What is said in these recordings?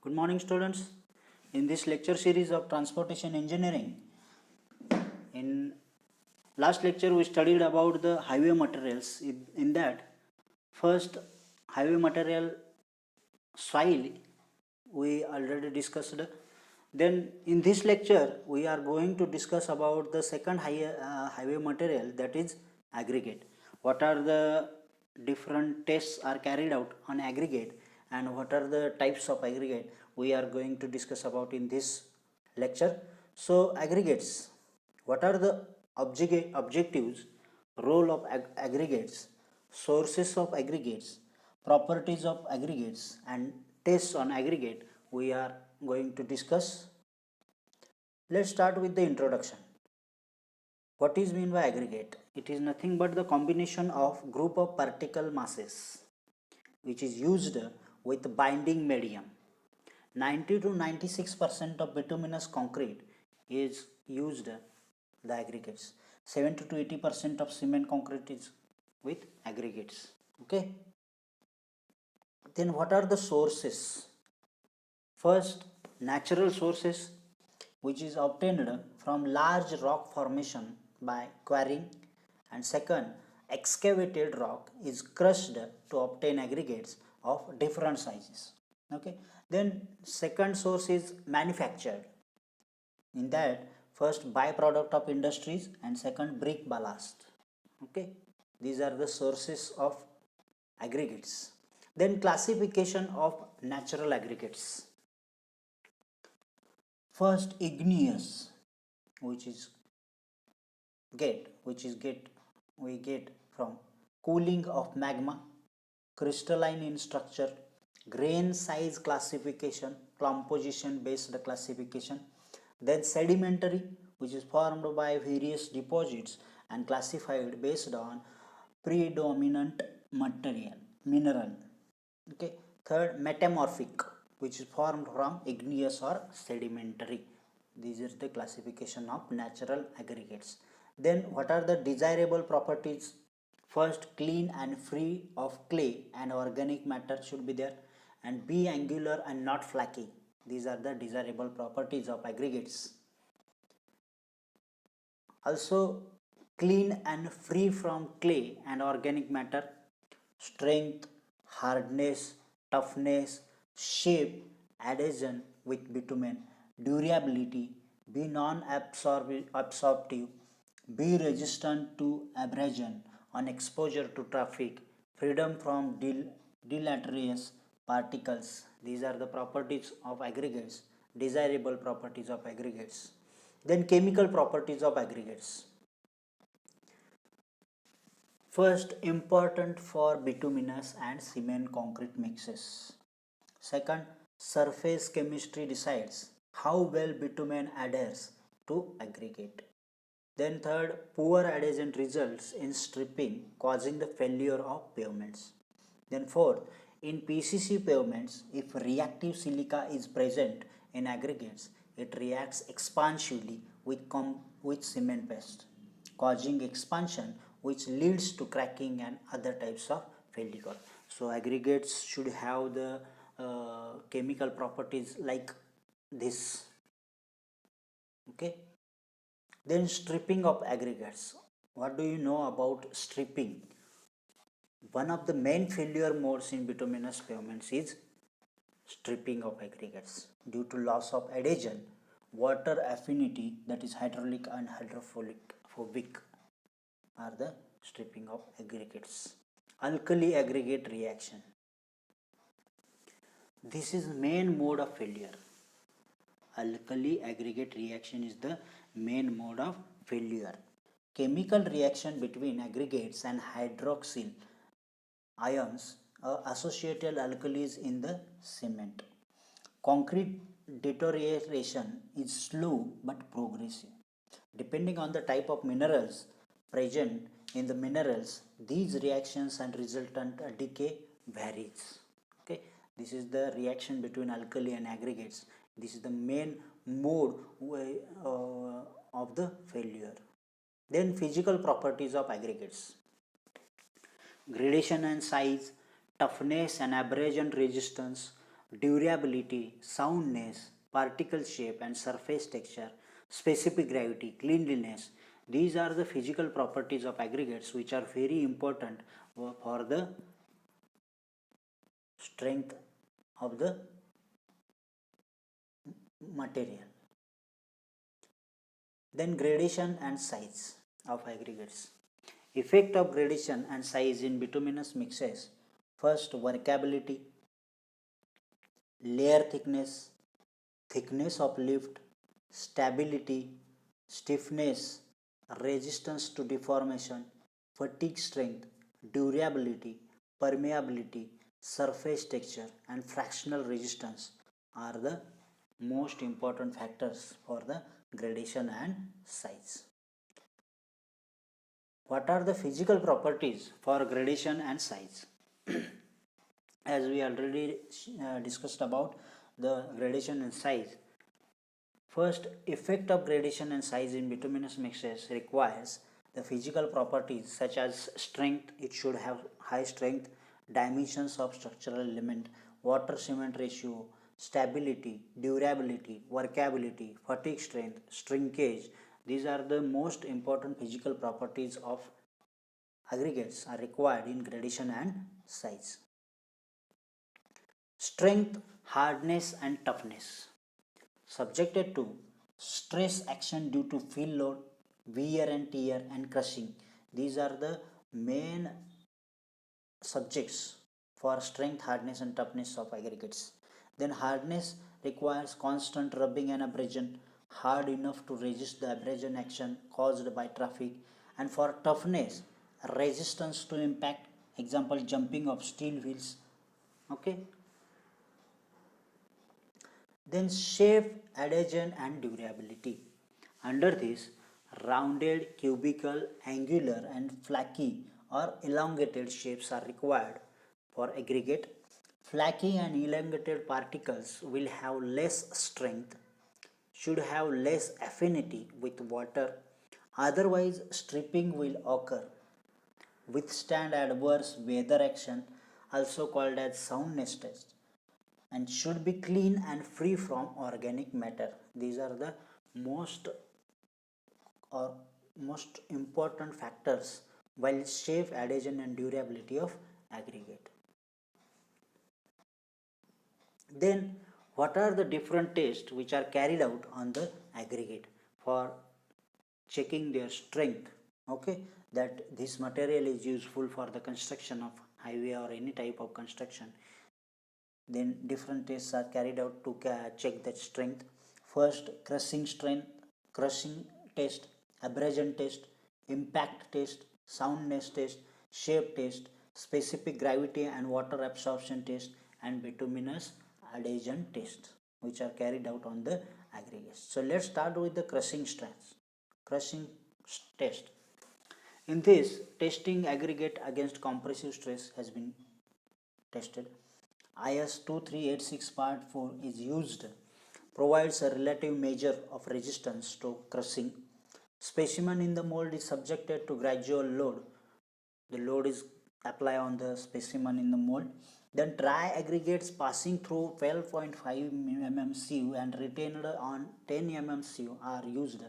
Good morning, students. In this lecture series of transportation engineering, in last lecture we studied about the highway materials. In that, first highway material soil we already discussed. Then in this lecture we are going to discuss about the second highway material, that is aggregate. What are the different tests are carried out on aggregate and what are the types of aggregate we are going to discuss about in this lecture. So aggregates, what are the objectives, role of aggregates, sources of aggregates, properties of aggregates and tests on aggregate we are going to discuss. Let's start with the introduction. What is mean by aggregate? It is nothing but the combination of group of particle masses which is used with binding medium. 90 to 96% of bituminous concrete is used the aggregates. 70 to 80% of cement concrete is with aggregates. Okay. Then what are the sources? First, natural sources, which is obtained from large rock formation by quarrying, and second, excavated rock is crushed to obtain aggregates of different sizes. Okay. Then second source is manufactured. In that, first byproduct of industries and second brick ballast. Okay. These are the sources of aggregates. Then classification of natural aggregates. First, igneous, which is get we get from cooling of magma, crystalline in structure, grain size classification, composition based classification. Then sedimentary, which is formed by various deposits and classified based on predominant material mineral. Okay. Third, metamorphic, which is formed from igneous or sedimentary. These are the classification of natural aggregates. Then what are the desirable properties? First, clean and free of clay and organic matter should be there, and be angular and not flaky. These are the desirable properties of aggregates. Also, clean and free from clay and organic matter, strength, hardness, toughness, shape, adhesion with bitumen, durability, be non-absorptive, be resistant to abrasion on exposure to traffic, freedom from deleterious particles. These are the properties of aggregates, desirable properties of aggregates. Then chemical properties of aggregates. First, important for bituminous and cement concrete mixes. Second, surface chemistry decides how well bitumen adheres to aggregate. Then third, poor adhesion results in stripping, causing the failure of pavements. Then fourth, in PCC pavements, if reactive silica is present in aggregates, it reacts expansively with cement paste, causing expansion which leads to cracking and other types of failure. So aggregates should have the chemical properties like this. Okay. Then stripping of aggregates. What do you know about stripping? One of the main failure modes in bituminous pavements is stripping of aggregates due to loss of adhesion, water affinity, that is hydraulic and hydrophobic are the stripping of aggregates. Alkali aggregate reaction. This is main mode of failure. Alkali aggregate reaction is the main mode of failure. Chemical reaction between aggregates and hydroxyl ions associated alkalis in the cement. Concrete deterioration is slow but progressive. Depending on the type of minerals present in the minerals, these reactions and resultant decay varies. Okay, this is the reaction between alkali and aggregates. This is the main mode of the failure. Then physical properties of aggregates. Gradation and size, toughness and abrasion resistance, durability, soundness, particle shape and surface texture, specific gravity, cleanliness. These are the physical properties of aggregates which are very important for the strength of the material. Then gradation and size of aggregates. Effect of gradation and size in bituminous mixes. First, workability, layer thickness, thickness of lift, stability, stiffness, resistance to deformation, fatigue strength, durability, permeability, surface texture, and fractional resistance are the most important factors for the gradation and size. What are the physical properties for gradation and size? As we already discussed about the gradation and size, first, effect of gradation and size in bituminous mixtures requires the physical properties such as strength, it should have high strength, dimensions of structural element, water cement ratio, stability, durability, workability, fatigue strength, shrinkage. These are the most important physical properties of aggregates are required in gradation and size. Strength, hardness and toughness. Subjected to stress action due to field load, wear and tear and crushing. These are the main subjects for strength, hardness and toughness of aggregates. Then hardness requires constant rubbing and abrasion, hard enough to resist the abrasion action caused by traffic. And for toughness, resistance to impact, example jumping of steel wheels. Okay. Then shape, adhesion and durability. Under this, rounded, cubical, angular and flaky or elongated shapes are required for aggregate. Flaky and elongated particles will have less strength, should have less affinity with water, otherwise stripping will occur. Withstand adverse weather action, also called as soundness test, and should be clean and free from organic matter. These are the most or most important factors while shape, adhesion and durability of aggregate. Then what are the different tests which are carried out on the aggregate for checking their strength? Okay, that this material is useful for the construction of highway or any type of construction. Then different tests are carried out to check that strength. First, crushing strength, crushing test, abrasion test, impact test, soundness test, shape test, specific gravity and water absorption test, and bituminous adhesion test, which are carried out on the aggregates. So let's start with the crushing strength. Crushing test. In this, testing aggregate against compressive stress has been tested. IS 2386 Part 4 is used, provides a relative measure of resistance to crushing. Specimen in the mold is subjected to gradual load. The load is applied on the specimen in the mold. Then dry aggregates passing through 12.5 mm sieve and retained on 10 mm sieve are used.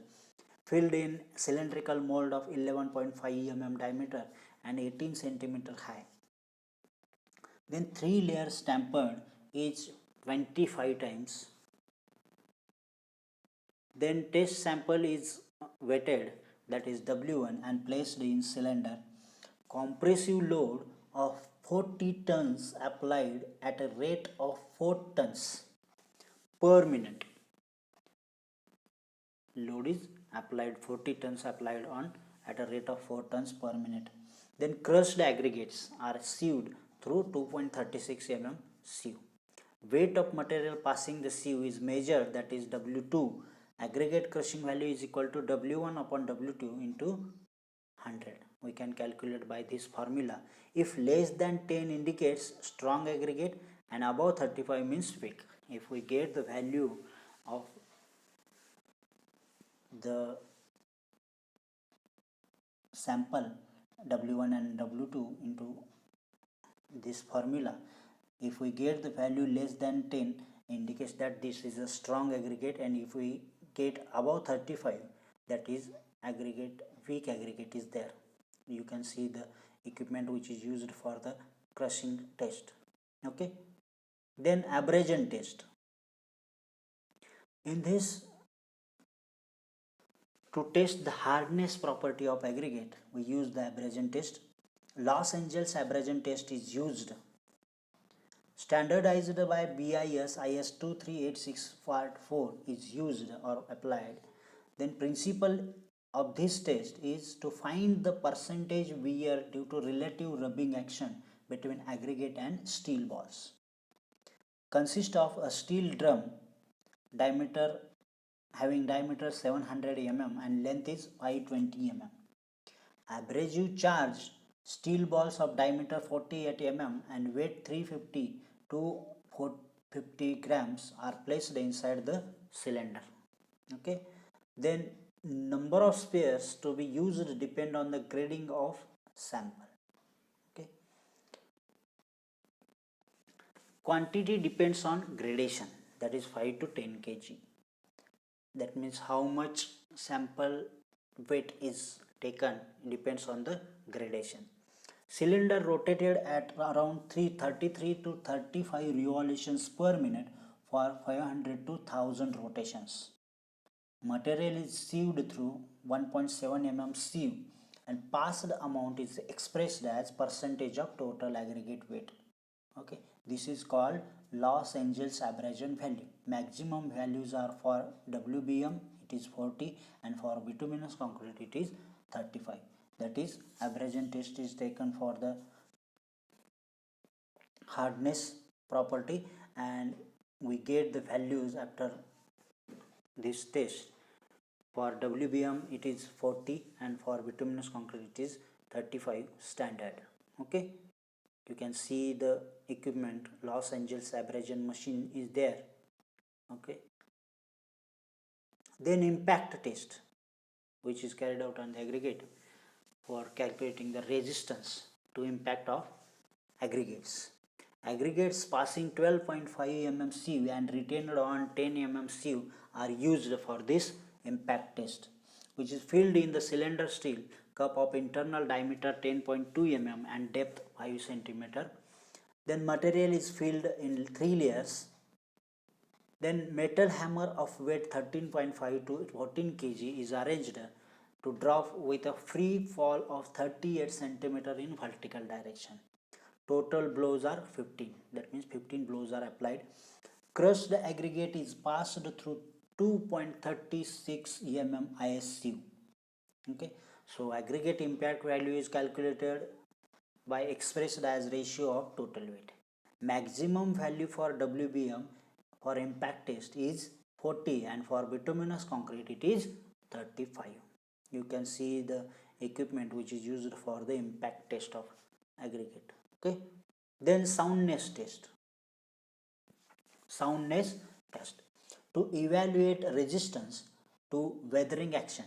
Filled in cylindrical mold of 11.5 mm diameter and 18 cm high. Then 3 layers tampered each 25 times. Then test sample is wetted, that is W1, and placed in cylinder. Compressive load of 40 tons applied at a rate of 4 tons per minute. Load is applied 40 tons applied on at a rate of 4 tons per minute. Then crushed aggregates are sieved through 2.36 mm sieve. Weight of material passing the sieve is measured, that is W2. Aggregate crushing value is equal to W1 upon W2 into 100. We can calculate by this formula. If less than 10 indicates strong aggregate and above 35 means weak. If we get the value of the sample W1 and W2 into this formula, If we get the value less than 10, indicates that this is a strong aggregate, and if we get above 35, that is weak aggregate is there. You can see the equipment which is used for the crushing test. Okay, then abrasion test. In this, to test the hardness property of aggregate, we use the abrasion test. Los Angeles abrasion test is used, standardized by BIS IS 2386 part 4 is used or applied. Then principle of this test is to find the percentage wear due to relative rubbing action between aggregate and steel balls. Consists of a steel drum diameter having diameter 700 mm and length is 520 mm. Abrasive charged steel balls of diameter 48 mm and weight 350 to 450 grams are placed inside the cylinder. Okay, then number of spares to be used depend on the grading of sample. Okay, quantity depends on gradation, that is 5 to 10 kg. That means how much sample weight is taken depends on the gradation. Cylinder rotated at around 333 to 35 revolutions per minute for 500 to 1000 rotations. Material is sieved through 1.7 mm sieve and passed amount is expressed as percentage of total aggregate weight. Okay, this is called Los Angeles abrasion value. Maximum values are for WBM it is 40 and for bituminous concrete it is 35. That is, abrasion test is taken for the hardness property and we get the values after this test. For WBM it is 40 and for bituminous concrete it is 35 standard. Okay, you can see the equipment Los Angeles abrasion machine is there. Okay, then impact test, which is carried out on the aggregate for calculating the resistance to impact of aggregates. Aggregates passing 12.5 mm sieve and retained on 10 mm sieve are used for this impact test, which is filled in the cylinder steel cup of internal diameter 10.2 mm and depth 5 cm. Then material is filled in 3 layers. Then metal hammer of weight 13.5 to 14 kg is arranged to drop with a free fall of 38 cm in vertical direction. Total blows are 15. That means 15 blows are applied. Crushed aggregate is passed through 2.36 mm ISU. Okay, so aggregate impact value is calculated by expressed as ratio of total weight. Maximum value for WBM for impact test is 40 and for bituminous concrete it is 35. You can see the equipment which is used for the impact test of aggregate. Okay, then soundness test. Soundness test to evaluate resistance to weathering action.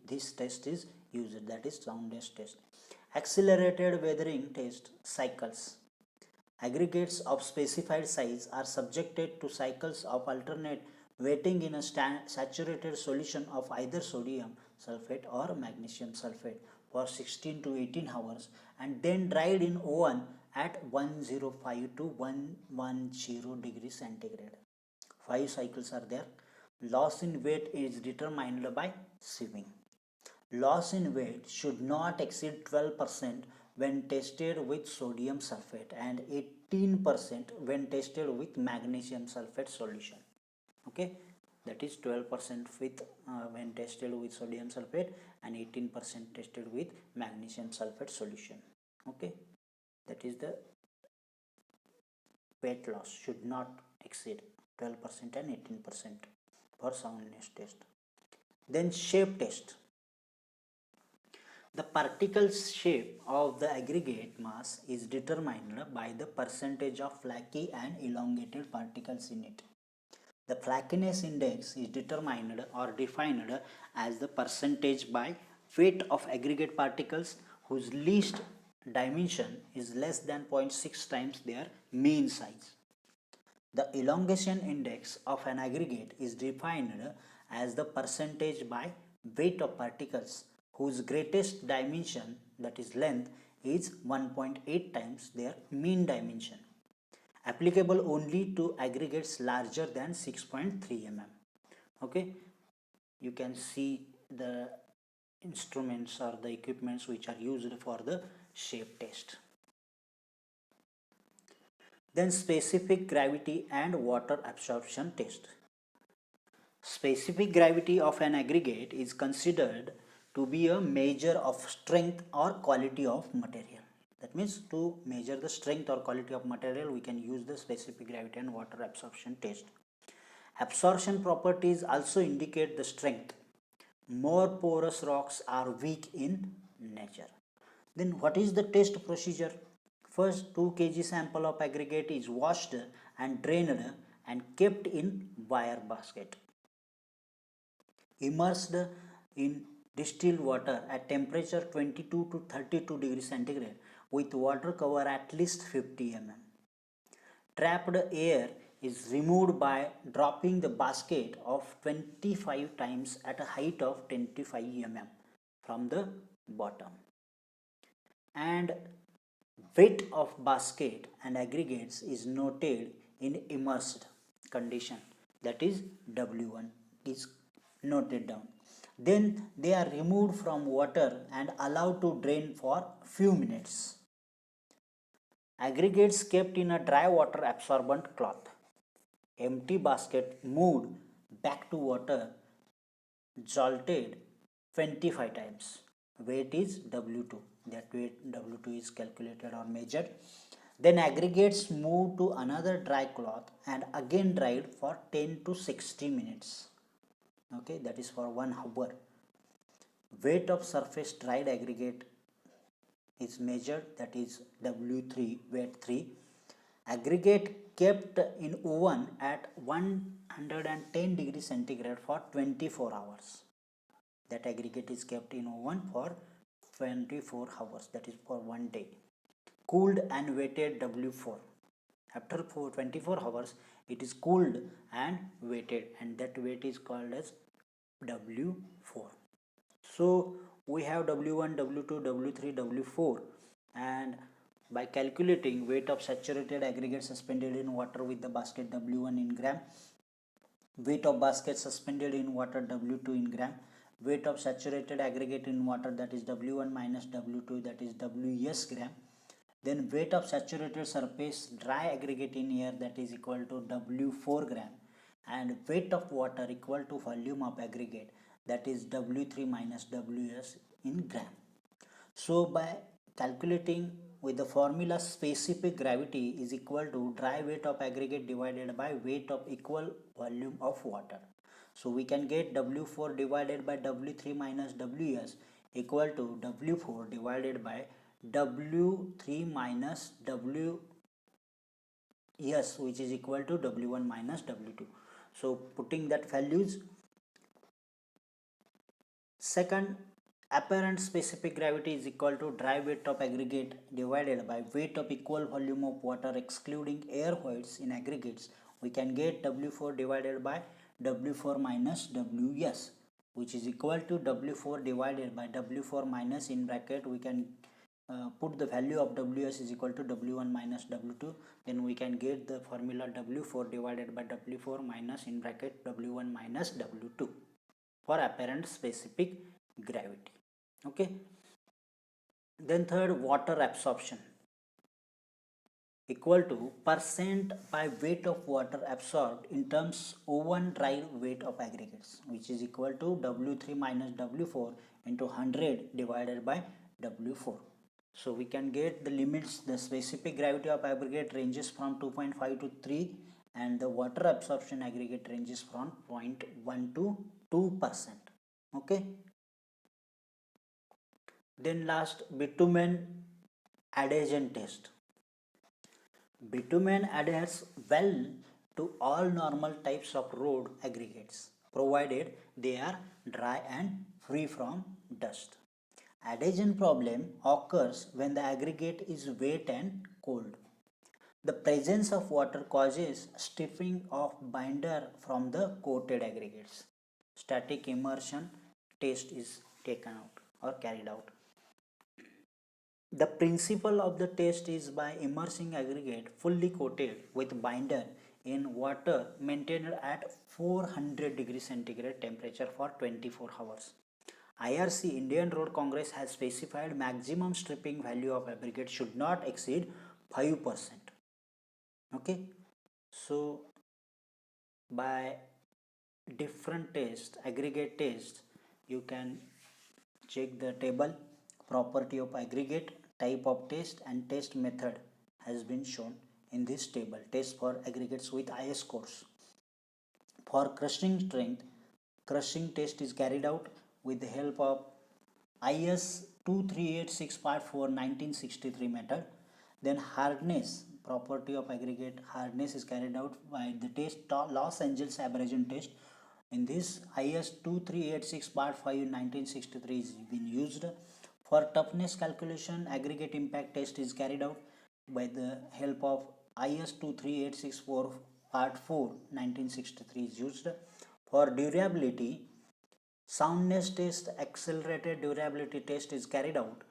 This test is used, that is soundness test. Accelerated weathering test cycles. Aggregates of specified size are subjected to cycles of alternate wetting in a saturated solution of either sodium sulfate or magnesium sulfate for 16 to 18 hours and then dried in oven at 105 to 110 degrees centigrade. 5 cycles are there. Loss in weight is determined by sieving. Loss in weight should not exceed 12% when tested with sodium sulfate and 18% when tested with magnesium sulfate solution. Okay, that is 12% with when tested with sodium sulfate and 18% tested with magnesium sulfate solution. Okay, that is the weight loss should not exceed 12% and 18% for soundness test. Then shape test. The particle shape of the aggregate mass is determined by the percentage of flaky and elongated particles in it. The flakiness index is determined or defined as the percentage by weight of aggregate particles whose least dimension is less than 0.6 times their mean size. The elongation index of an aggregate is defined as the percentage by weight of particles whose greatest dimension, that is length, is 1.8 times their mean dimension, applicable only to aggregates larger than 6.3 mm. Okay, you can see the instruments or the equipments which are used for the shape test. Then specific gravity and water absorption test. Specific gravity of an aggregate is considered to be a measure of strength or quality of material. That means to measure the strength or quality of material, we can use the specific gravity and water absorption test. Absorption properties also indicate the strength. More porous rocks are weak in nature. Then what is the test procedure? First, 2 kg sample of aggregate is washed and drained and kept in wire basket. Immersed in distilled water at temperature 22 to 32 degrees centigrade with water cover at least 50 mm. Trapped air is removed by dropping the basket of 25 times at a height of 25 mm from the bottom. And weight of basket and aggregates is noted in immersed condition, that is W1 is noted down. Then they are removed from water and allowed to drain for few minutes. Aggregates kept in a dry water absorbent cloth. Empty basket moved back to water jolted 25 times. Weight is W2. That weight W2 is calculated or measured. Then aggregates moved to another dry cloth and again dried for 10 to 60 minutes. Okay, that is for 1 hour. Weight of surface dried aggregate is measured, that is W3, weight 3. Aggregate kept in oven at 110 degrees centigrade for 24 hours. That aggregate is kept in oven for 24 hours, that is for 1 day. Cooled and weighted W4. After 24 hours, it is cooled and weighted, and that weight is called as W4. So we have W1, W2, W3, W4, and by calculating weight of saturated aggregate suspended in water with the basket W1 in gram, weight of basket suspended in water W2 in gram, weight of saturated aggregate in water, that is W1 minus W2, that is WS gram, then weight of saturated surface dry aggregate in air, that is equal to W4 gram, and weight of water equal to volume of aggregate, that is W3 minus WS in gram. So by calculating with the formula, specific gravity is equal to dry weight of aggregate divided by weight of equal volume of water. So we can get W4 divided by W3 minus WS equal to W4 divided by W3 minus WS, which is equal to W1 minus W2. So putting that values, second, apparent specific gravity is equal to dry weight of aggregate divided by weight of equal volume of water excluding air voids in aggregates. We can get W4 divided by W4 minus WS, which is equal to W4 divided by W4 minus, in bracket we can put the value of WS is equal to W1 minus W2, then we can get the formula W4 divided by W4 minus, in bracket W1 minus W2 for apparent specific gravity. Okay, then third, water absorption equal to percent by weight of water absorbed in terms oven dry weight of aggregates, which is equal to W3 minus W4 into 100 divided by W4. So we can get the limits. The specific gravity of aggregate ranges from 2.5 to 3, and the water absorption aggregate ranges from 0.1 to 2%. Okay, then last, bitumen adhesion test. Bitumen adheres well to all normal types of road aggregates provided they are dry and free from dust. Adhesion problem occurs when the aggregate is wet and cold. The presence of water causes stripping of binder from the coated aggregates. Static immersion test is taken out or carried out. The principle of the test is by immersing aggregate fully coated with binder in water maintained at 400 degrees centigrade temperature for 24 hours. IRC Indian Road Congress has specified maximum stripping value of aggregate should not exceed 5%. Okay, so by different tests, aggregate tests, you can check the table. Property of aggregate, type of test and test method has been shown in this table. Test for aggregates with IS scores. For crushing strength, crushing test is carried out with the help of IS 2386 part 4 1963 method. Then hardness, property of aggregate hardness is carried out by the test Los Angeles abrasion test. In this IS 2386 part 5 1963 is been used. For toughness calculation, aggregate impact test is carried out by the help of IS 23864 part 4 1963 is used. For durability, soundness test, accelerated durability test is carried out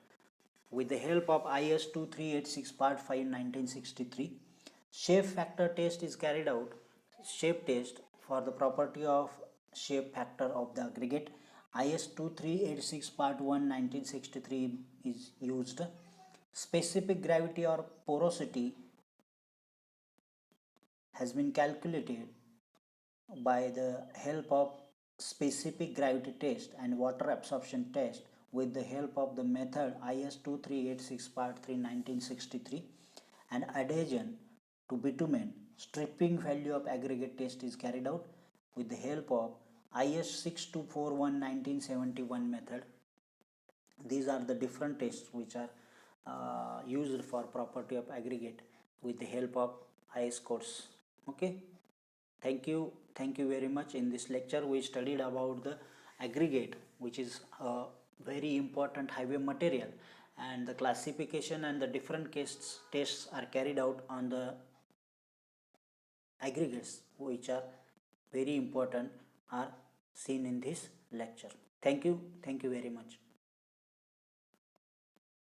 with the help of IS 2386 part 5 1963. Shape factor test is carried out. Shape test for the property of shape factor of the aggregate. IS 2386 part 1 1963 is used. Specific gravity or porosity has been calculated by the help of specific gravity test and water absorption test with the help of the method IS 2386 part 3 1963. And adhesion to bitumen stripping value of aggregate test is carried out with the help of IS 6241 1971 method. These are the different tests which are used for property of aggregate with the help of IS course. Okay, thank you very much. In this lecture we studied about the aggregate, which is a very important highway material, and the classification and the different case tests are carried out on the aggregates which are very important are seen in this lecture. Thank you very much.